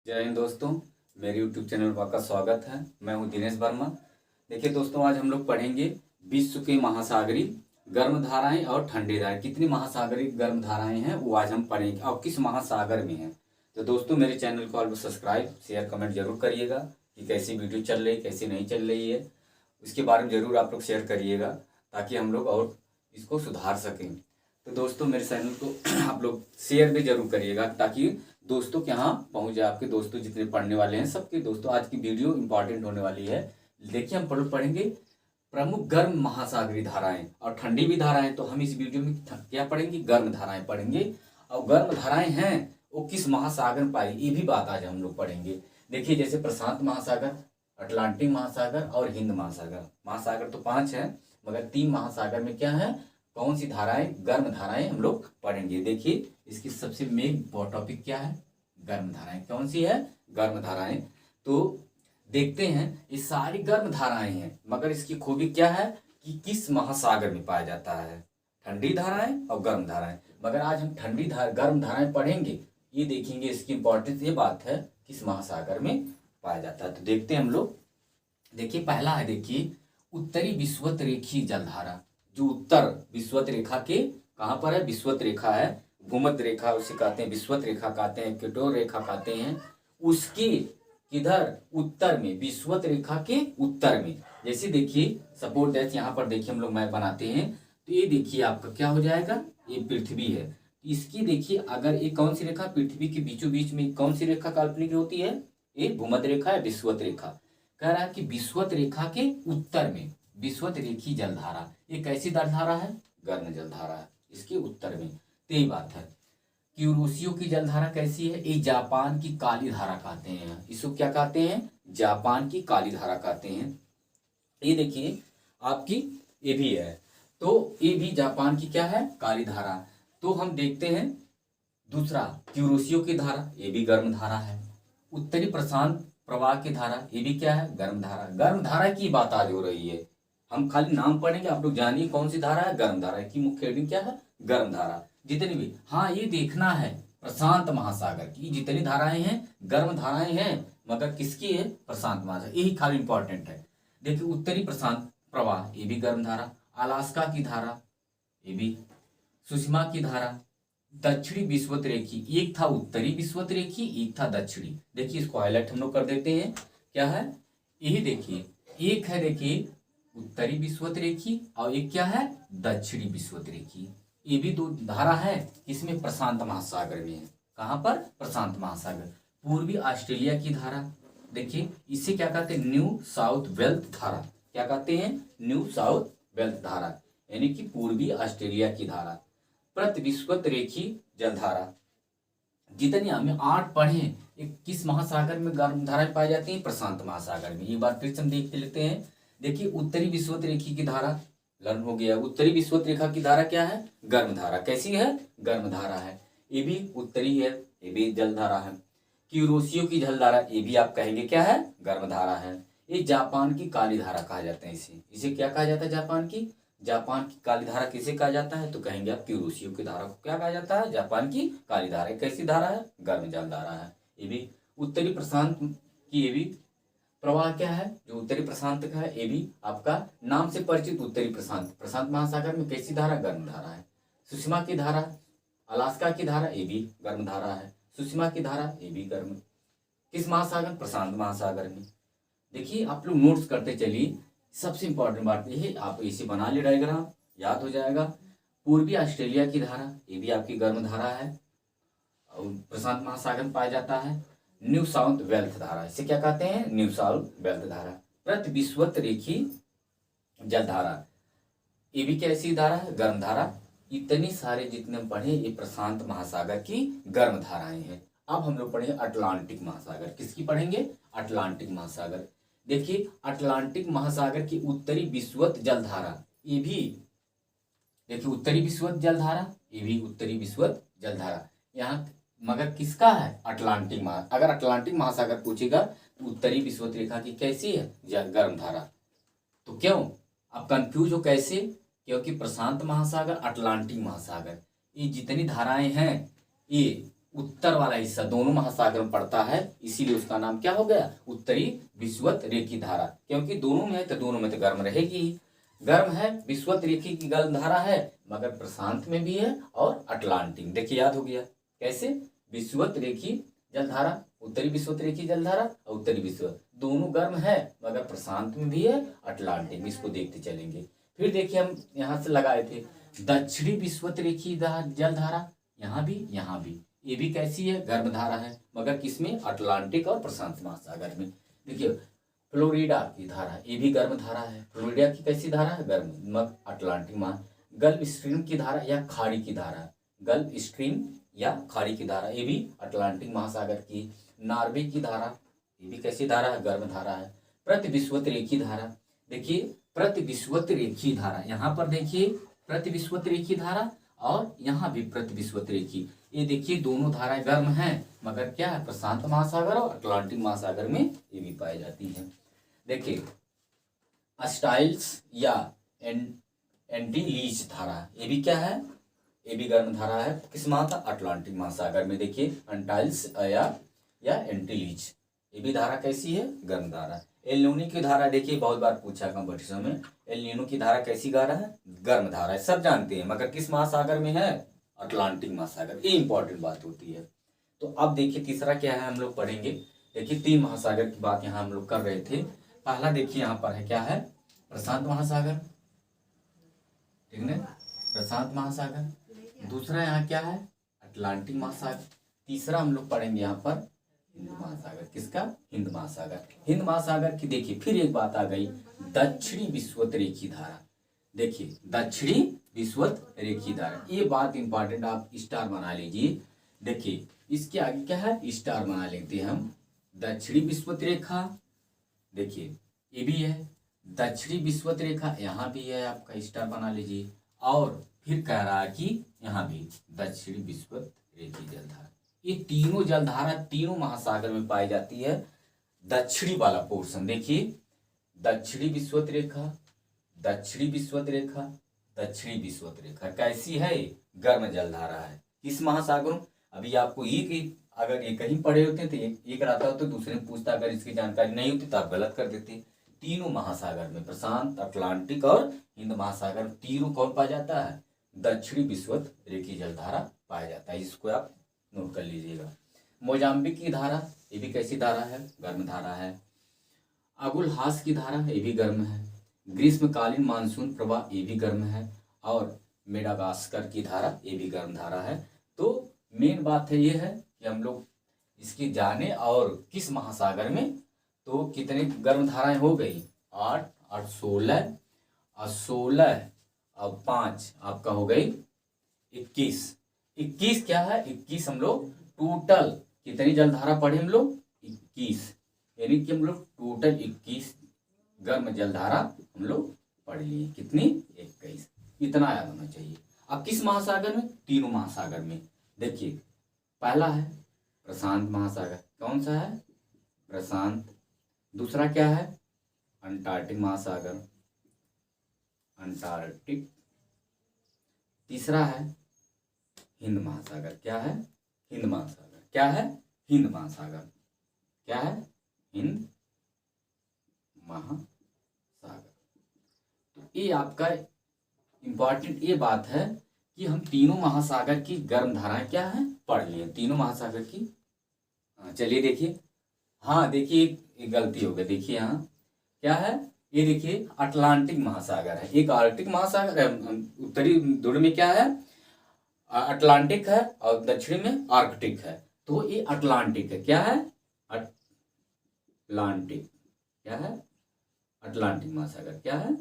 जय हिंद दोस्तों। मेरे यूट्यूब चैनल पर आपका स्वागत है। मैं हूं दिनेश वर्मा। देखिए दोस्तों, आज हम लोग पढ़ेंगे विश्व के महासागरीय गर्म धाराएं और ठंडी धाराएं। कितनी महासागरीय गर्म धाराएं हैं वो आज हम पढ़ेंगे और किस महासागर में हैं। तो दोस्तों, मेरे चैनल को आप सब्सक्राइब शेयर कमेंट जरूर करिएगा कि कैसी वीडियो चल रही कैसी नहीं चल रही है, उसके बारे में जरूर आप लोग शेयर करिएगा ताकि हम लोग और इसको सुधार सकें। तो दोस्तों, मेरे चैनल को आप लोग शेयर भी जरूर करिएगा ताकि दोस्तों के यहाँ पहुंच जाए। आपके दोस्तों जितने पढ़ने वाले हैं सबके दोस्तों, आज की वीडियो इंपॉर्टेंट होने वाली है। देखिए, हम पढ़ेंगे प्रमुख गर्म महासागरीय धाराएं और ठंडी भी धाराएं। तो हम इस वीडियो में क्या पढ़ेंगे? गर्म धाराएं पढ़ेंगे। और गर्म धाराएं हैं वो किस महासागर में पाई, ये भी बात आज हम लोग पढ़ेंगे। देखिए, जैसे प्रशांत महासागर, अटलांटिक महासागर और हिंद महासागर। महासागर तो 5 है, मगर 3 महासागर में क्या है, कौन सी धाराएं, गर्म धाराएं हम लोग पढ़ेंगे। देखिए, इसकी सबसे मेन टॉपिक क्या है? गर्म धाराएं। कौन सी है? गर्म धाराएं। तो देखते हैं, ये सारी गर्म धाराएं हैं, मगर इसकी खूबी क्या है कि किस महासागर में पाया जाता है। ठंडी धाराएं और गर्म धाराएं। मगर आज हम गर्म धाराएं पढ़ेंगे, ये देखेंगे इसकी इंपॉर्टेंस। ये बात है किस महासागर में पाया जाता है। तो देखते हैं हम लोग। देखिए, पहला है, देखिए, उत्तरी विषुवत रेखीय जलधारा। जो उत्तर विषुवत रेखा के कहाँ पर है? विषुवत रेखा है, भूमध्य रेखा उसे कहते हैं, विषुवत रेखा कहते हैं, इक्वेटोर रेखा कहते हैं। उसके किधर? उत्तर में, विषुवत रेखा के उत्तर में। जैसे देखिए, सपोज दैट यहाँ पर देखिए हम लोग मैप बनाते हैं, तो ये देखिए आपका क्या हो जाएगा, ये पृथ्वी है। इसकी देखिए, अगर ये कौन सी रेखा पृथ्वी के बीचों बीच में कौन सी रेखा काल्पनिक होती है? ये भूमध्य रेखा है, विषुवत रेखा। कह रहा है कि विषुवत रेखा के उत्तर में विषुवत रेखीय जलधारा। ये कैसी जलधारा है? गर्म जलधारा है, इसके उत्तर में। तो यही बात है। क्यूरोसियो की जलधारा कैसी है? ये जापान की काली धारा कहते हैं। इसको क्या कहते हैं? जापान की काली धारा कहते हैं। ये देखिए आपकी, ये भी है, तो ये भी जापान की क्या है? काली धारा। तो हम देखते हैं दूसरा, क्यूरोसियो की धारा, ये भी गर्म धारा है। उत्तरी प्रशांत प्रवाह की धारा, ये भी क्या है? गर्म धारा। गर्म धारा की बात आज हो रही है। हम खाली नाम पढ़ेंगे, आप लोग जानिए कौन सी धारा है? गर्म धारा की मुख्य हेडिंग क्या है? गर्म धारा। जितनी भी, हाँ, ये देखना है प्रशांत महासागर की जितनी धाराएं हैं गर्म धाराएं हैं, मगर किसकी है? प्रशांत महासागर। यही खाली इंपॉर्टेंट है। देखिए, उत्तरी प्रशांत प्रवाह, ये भी गर्म धारा। अलास्का की धारा, ये भी। सुषमा की धारा। दक्षिणी विषुवत रेखी, एक था उत्तरी विषुवत रेखी, एक था दक्षिणी। देखिए, इसको हाईलाइट हम लोग कर देते हैं। क्या है? यही देखिए, एक है, देखिए, उत्तरी विषुवत रेखी और एक क्या है? दक्षिणी विषुवत रेखी। ये भी 2 धारा है, इसमें प्रशांत महासागर में है। कहाँ पर? प्रशांत महासागर। पूर्वी ऑस्ट्रेलिया की धारा, देखिए, इसे क्या कहते हैं? न्यू साउथ वेल्स धारा। क्या कहते हैं? न्यू साउथ वेल्स धारा, यानी कि पूर्वी ऑस्ट्रेलिया की धारा। प्रति विषुवत रेखीय जलधारा। जितनी हमें 8 पढ़े, किस महासागर में गर्म धाराएं पाई जाती हैं? प्रशांत महासागर में। ये बात फिर से हम देख लेते हैं। देखिए, उत्तरी विषुवत रेखी की धारा लर्न हो गया। उत्तरी विषुवत रेखा की धारा क्या है? गर्म धारा। कैसी है? गर्म धारा है। ये भी उत्तरी है, ये भी जल धारा है। क्यूरोसियो की जल धारा, ये भी आप कहेंगे क्या है? गर्म धारा है। ये जापान की काली धारा कहा जाता है। इसे क्या कहा जाता है? जापान की काली धारा किसे कहा जाता है? तो कहेंगे आप क्यूरोसियो की धारा को क्या कहा जाता है? जापान की काली धारा। कैसी धारा है? गर्म जल धारा है। ये भी उत्तरी प्रशांत की, ये भी प्रवाह क्या है? जो उत्तरी प्रशांत का है, ये भी आपका नाम से परिचित उत्तरी प्रशांत महासागर में कैसी धारा? गर्म धारा है। सुषमा की धारा, अलास्का की धारा, ये भी गर्म धारा है। सुषमा की धारा, ये भी गर्म। किस महासागर? प्रशांत महासागर में। देखिए, आप लोग नोट्स करते चलिए। सबसे इंपॉर्टेंट बात यह है, आप इसे बना ले, डायग्राम याद हो जाएगा। पूर्वी ऑस्ट्रेलिया की धारा, ये भी आपकी गर्म धारा है और प्रशांत महासागर में पाया जाता है। न्यू साउथ वेल्स धारा, इसे क्या कहते हैं? न्यू साउथ वेल्स धारा। प्रति विषुवत रेखीय जलधारा, ये भी कैसी धारा है? गर्म धारा। इतनी सारे जितने हम पढ़े, ये प्रशांत महासागर की गर्म धाराएं हैं। अब हम लोग पढ़ेंगे अटलांटिक महासागर। किसकी पढ़ेंगे? अटलांटिक महासागर। देखिए, अटलांटिक महासागर की उत्तरी विषुवत जलधारा, ये भी देखिए, उत्तरी विषुवत जलधारा, ये भी उत्तरी विषुवत जलधारा। यहाँ मगर किसका है? अटलांटिक अगर अटलांटिक महासागर पूछेगा तो उत्तरी विषुवत रेखा की कैसी है? गर्म धारा। तो क्यों आप कंफ्यूज हो? कैसे? क्योंकि प्रशांत महासागर, अटलांटिक महासागर, ये जितनी धाराएं हैं, ये उत्तर वाला हिस्सा दोनों महासागर में पड़ता है, इसीलिए उसका नाम क्या हो गया, उत्तरी विषुवत रेखी धारा। क्योंकि दोनों में है तो दोनों में तो गर्म रहेगी ही। गर्म है, विषुवत रेखी की गर्म धारा है, मगर प्रशांत में भी है और अटलांटिक। देखिए याद हो गया कैसे, विषुवत रेखी जलधारा, उत्तरी विषुवत रेखी जलधारा और उत्तरी विषुवत दोनों गर्म है, मगर प्रशांत में भी है, अटलांटिक। इसको देखते चलेंगे। फिर देखिए हम यहाँ से लगाए थे दक्षिणी विषुवत रेखी जलधारा, यहाँ भी ये भी कैसी है, गर्म धारा है, मगर किसमें, अटलांटिक और प्रशांत महासागर में। देखिए फ्लोरिडा की धारा, ये भी गर्म धारा है। फ्लोरिडा की कैसी धारा है, गर्म, मगर अटलांटिक गल्फ स्ट्रीम की धारा या खाड़ी की धारा, गल्फ स्ट्रीम या खाड़ी की धारा, ये भी अटलांटिक महासागर की। नॉर्वे की धारा, ये भी कैसी धारा है, गर्म धारा है। प्रति विषुवत रेखी धारा, देखिए प्रति विषुवत रेखी धारा, यहाँ पर देखिए प्रति विषुवत रेखी धारा और यहाँ भी प्रति विषुवत रेखी, ये देखिए दोनों धाराएं गर्म हैं, मगर क्या है, प्रशांत महासागर और अटलांटिक महासागर में ये भी पाई जाती है। देखिए स्टाइल्स या एंटीलीज धारा, ये भी क्या है, ये भी गर्म धारा है। किस महासा, अटलांटिक महासागर में। देखिए एंटाइल्स या एंटीलीज, ये भी धारा कैसी है, गर्म धारा। एल नीनो की धारा, देखिए बहुत बार पूछा कंपटीशन में, एल नीनो की धारा कैसी धारा है, गर्म धारा है, सब जानते हैं, मगर किस महासागर में है, अटलांटिक महासागर। ये इंपॉर्टेंट बात होती है। तो अब देखिए तीसरा क्या है, हम लोग पढ़ेंगे। देखिए 3 महासागर की बात यहाँ हम लोग कर रहे थे। पहला देखिए यहाँ पर है, क्या है, प्रशांत महासागर, ठीक है, प्रशांत महासागर। दूसरा यहाँ क्या है, अटलांटिक महासागर। तीसरा हम लोग पढ़ेंगे यहाँ पर हिंद महासागर। किसका, हिंद महासागर। हिंद महासागर की देखिए फिर एक बात आ गई, दक्षिणी विषुवत रेखी धारा। देखिए दक्षिणी विषुवत रेखी धारा, ये बात इंपॉर्टेंट, आप स्टार बना लीजिए। देखिए इसके आगे क्या है, स्टार बना लेते हैं हम। दक्षिणी विषुवत रेखा, देखिए ये भी है दक्षिणी विषुवत रेखा, यहाँ भी है, आपका स्टार बना लीजिए। और फिर कह रहा है कि यहाँ भी दक्षिणी विषुवत रेखी जलधारा। ये तीनों जलधारा तीनों महासागर में पाई जाती है। दक्षिणी वाला पोर्शन देखिए, दक्षिणी विषुवत रेखा, दक्षिणी विषुवत रेखा, दक्षिणी विषुवत रेखा कैसी है, गर्म जलधारा है। किस महासागरों, अभी आपको एक अगर ये कहीं पढ़े होते तो एक रहता हो तो दूसरे में पूछता, अगर इसकी जानकारी नहीं होती तो आप गलत कर देते। तीनों महासागर में, प्रशांत, अटलांटिक और हिंद महासागर, तीनों कौन पाया जाता है, दक्षिणी विषुवत रेखी जलधारा पाया जाता है। इसको आप नोट कर लीजिएगा। मोजाम्बिक की धारा, ये भी कैसी धारा है, गर्म धारा है। अगुलहास की धारा, ये भी गर्म है। ग्रीष्मकालीन मानसून प्रवाह, ये भी गर्म है। और मेडागास्कर की धारा, ये भी गर्म धारा है। तो मेन बात है ये है कि हम लोग इसकी जाने और किस महासागर में, तो कितने गर्म धाराएं हो गई, 8 और 16 और 16 और 5 आपका हो गई 21। 21 क्या है, 21 हम लोग टोटल कितनी जलधारा पढ़े हम लोग, 21, यानी कि हम लोग टोटल 21 गर्म जलधारा हम लोग पढ़ लिए। कितनी, 21। इतना याद होना चाहिए। अब किस महासागर में, तीनों महासागर में। देखिए पहला है प्रशांत महासागर, कौन सा है, प्रशांत। दूसरा क्या है, अंटार्कटिक महासागर, अंटार्कटिक। तीसरा है हिंद महासागर, क्या है, हिंद महासागर। क्या है, हिंद महासागर। क्या है, हिंद महासागर। तो ये आपका इंपॉर्टेंट ये बात है कि हम तीनों महासागर की गर्म धाराएं क्या है, पढ़ लिए, तीनों महासागर की। चलिए देखिए, हाँ देखिए एक गलती हो गई। देखिए यहाँ क्या है, ये देखिए अटलांटिक महासागर है, एक आर्कटिक महासागर है। उत्तरी ध्रुव में क्या है, अटलांटिक है और दक्षिणी में आर्कटिक है। तो ये अटलांटिक है। क्या है, अटलांटिक। क्या है, अटलांटिक महासागर। क्या है,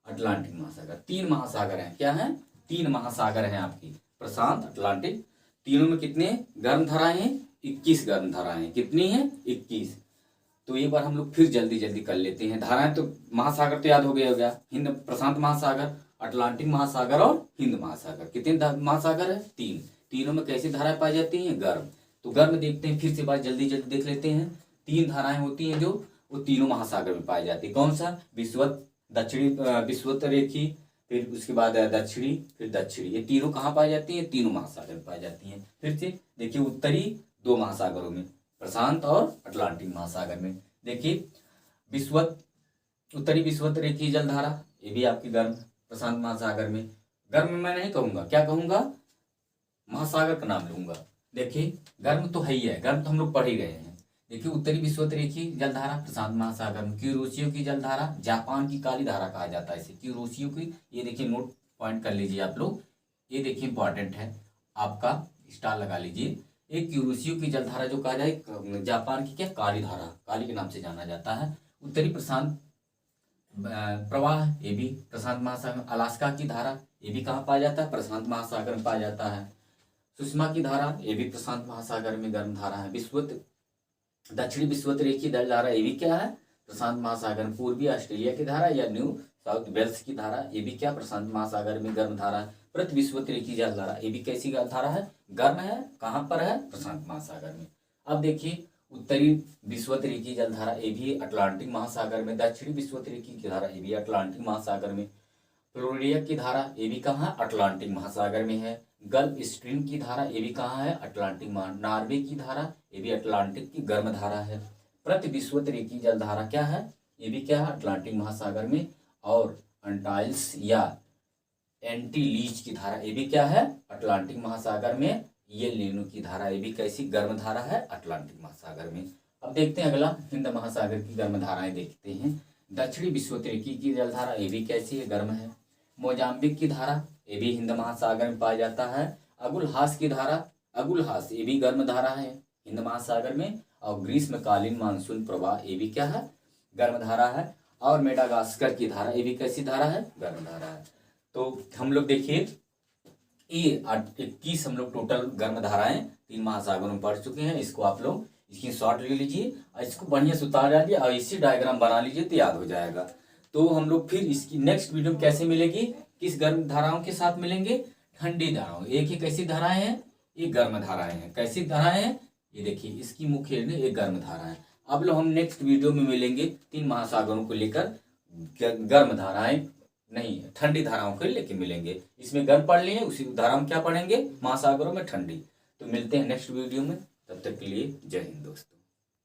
अटलांटिक महासागर। 3 महासागर हैं। क्या है, 3 महासागर हैं आपकी, प्रशांत, अटलांटिक। तीनों में कितने गर्म धाराएं हैं, 21 गर्म धाराएं हैं। कितनी है, 21। तो एक बार हम लोग फिर जल्दी जल्दी कर लेते हैं धाराएं। तो महासागर तो याद हो गया, हिंद, प्रशांत महासागर, अटलांटिक महासागर और हिंद महासागर। कितने महासागर है, 3। तीनों में कैसी धाराएं पाई जाती हैं, गर्म। तो गर्म देखते हैं, फिर से बात जल्दी जल्दी देख लेते हैं। 3 धाराएं होती हैं जो वो तीनों महासागर में पाई जाती है। कौन सा, विषुवत, दक्षिणी विषुवत रेखी, फिर उसके बाद है दक्षिणी, फिर दक्षिणी। ये तीनों कहाँ पाई जाती हैं? तीनों महासागर में पाई जाती हैं। फिर से देखिए उत्तरी 2 महासागरों में, प्रशांत और अटलांटिक महासागर में। देखिए विषुवत, उत्तरी विषुवत रेखीय जलधारा, ये भी आपकी गर्म प्रशांत महासागर में। गर्म मैं नहीं कहूंगा, क्या कहूंगा? महासागर का नाम लूंगा। देखिए गर्म तो है ही है, गर्म तो हम लोग पढ़ ही रहे हैं। देखिए उत्तरी विषुवत रेखीय जलधारा प्रशांत महासागर में। क्यूरोसियो की जलधारा, जापान की काली धारा कहा जाता है इसे, क्यूरोसियो की। ये देखिए नोट पॉइंट कर लीजिए आप लोग, ये देखिए इंपॉर्टेंट है, आपका स्टार लगा लीजिए। एक क्यूरोसियो की जलधारा जो कहा जाए, जापान की क्या काली धारा, काली के नाम से जाना जाता है। उत्तरी प्रशांत प्रवाह, ये भी प्रशांत महासागर। अलास्का की धारा, ये भी कहाँ पाया जाता है? प्रशांत महासागर में पाया जाता है। सुषमा की धारा, ये भी प्रशांत महासागर में गर्म धारा है। विषुवत, दक्षिणी विषुवत रेखीय जलधारा, ये भी क्या है? प्रशांत महासागर में। पूर्वी ऑस्ट्रेलिया की धारा या न्यू साउथ वेल्स की धारा, ये भी क्या? प्रशांत महासागर में गर्म धारा है। प्रत विषुवत रेखीय जलधारा, ये भी कैसी धारा है? गर्म है। कहाँ पर है? प्रशांत महासागर में। अब देखिए उत्तरी विषुवत रेखीय जलधारा, ये भी अटलांटिक महासागर में। दक्षिणी विषुवत रेखीय धारा, ये भी अटलांटिक महासागर में। फ्लोरिडा की धारा, ये भी कहाँ? अटलांटिक महासागर में है। गल्फ स्ट्रीम की धारा, ये भी कहाँ है? अटलांटिक नॉर्वे की धारा, ये भी अटलांटिक की गर्म धारा है। प्रति विषुवत रेखीय जलधारा क्या है? ये भी क्या है? अटलांटिक महासागर में। और अंटाइल्स या एंटीलीज की धारा, ये भी क्या है? अटलांटिक महासागर में। ये लेनो की धारा, ये भी कैसी? गर्म धारा है, अटलांटिक महासागर में। अब देखते हैं अगला, हिंद महासागर की गर्म धाराएं देखते हैं। दक्षिणी विषुवत रेखीय की जलधारा, ये भी कैसी है? गर्म है। मोजाम्बिक की धारा, ये भी हिंद महासागर में पाया जाता है। अगुलहास की धारा, अगुलहास ये भी गर्म धारा है हिंद महासागर में। और ग्रीष्मकालीन मानसून प्रवाह, ये भी क्या है? गर्म धारा है। और मेडागास्कर की धारा, ये भी कैसी धारा है? गर्म धारा है। तो हम लोग देखिए ये 21 हम लोग टोटल गर्म धाराएं 3 महासागरों में पढ़ चुके हैं। इसको आप लोग इसकी शॉर्ट ले लीजिए और इसको बढ़िया से उतार डालिए और इसी डायग्राम बना लीजिए तो याद हो जाएगा। तो हम लोग फिर इसकी नेक्स्ट वीडियो में कैसे मिलेगी, किस गर्म धाराओं के साथ मिलेंगे? ठंडी धाराओं। एक ही कैसी धाराएं हैं? ये गर्म धाराएं हैं। कैसी धाराएं हैं? ये देखिए इसकी मुख्य ये गर्म धारा है। अब लोग हम नेक्स्ट वीडियो में मिलेंगे 3 महासागरों को लेकर, गर्म धाराएं नहीं ठंडी धाराओं को लेकर मिलेंगे। इसमें गर्म पढ़ लिए, उसी धारा में क्या पढ़ेंगे? महासागरों में ठंडी। तो मिलते हैं नेक्स्ट वीडियो में, तब तक के लिए जय हिंद दोस्तों।